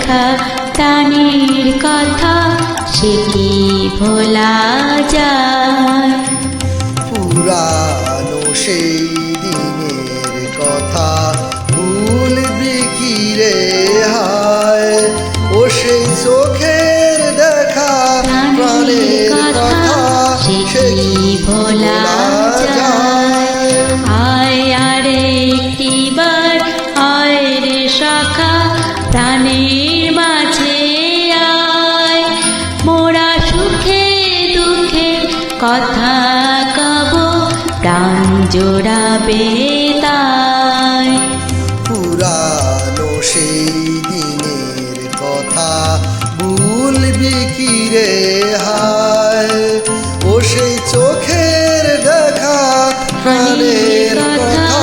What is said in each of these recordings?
দেখা প্রাণের কথা সে কি ভোলা যায়। পুরানো সেই দিনের কথা ভুলবি কি রে হায়, ও সেই চোখের দেখা প্রাণের কথা সে কি ভোলা যায়। আয় আরে একটিবার আয় রে সখা প্রাণের মাঝে আয়, মোরা সুখে দুঃখে কথা কব প্রাণ জোড়াবে তাই। পুরানো সেই দিনের কথা ভুলবি কি রে হায়, ও সেই চোখের দেখা প্রাণের কথা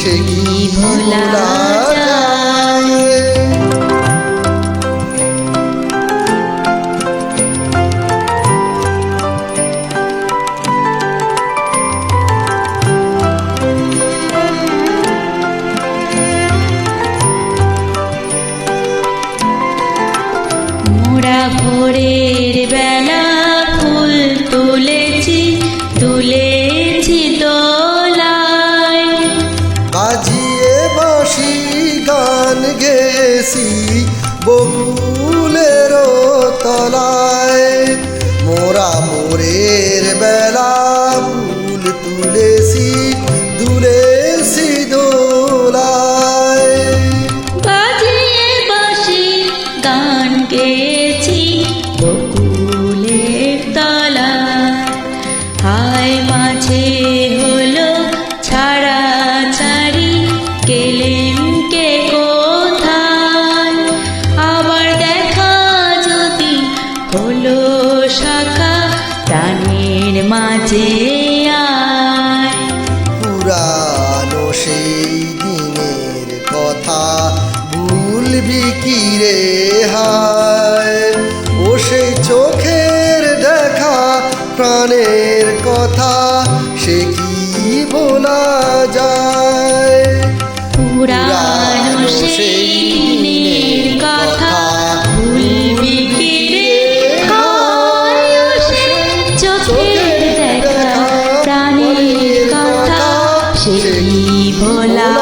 সে কি ভোলা যায়। মোরা ভোরের বেলা ফুল তুলেছি তুলেছি দোলায়, বাজিয়ে বাঁশি গান গেছি বকুলের তলায়, মোরা মোরের বেলা ফুল তুলেছি দুলেছি দোলায়। বাজিয়ে বাঁশি গান গেছি বকুলের তলায়, হায় মাঝে হলো ছাড়া ছাড়ি গেলেন কে কোথায়, আবার দেখা যদি হলো শাখা প্রাণের মাঝে আয়। পুরানো সেই দিনের কথা ভুলবি কি রে হায়, ও সেই চোখের দেখা প্রাণের কথা সে কি বলা যায়। পুরানো সেই দিনের কথা ভুলবি কি রে হায়, ও সেই চোখের দেখা প্রাণের কথা সে কি ভোলা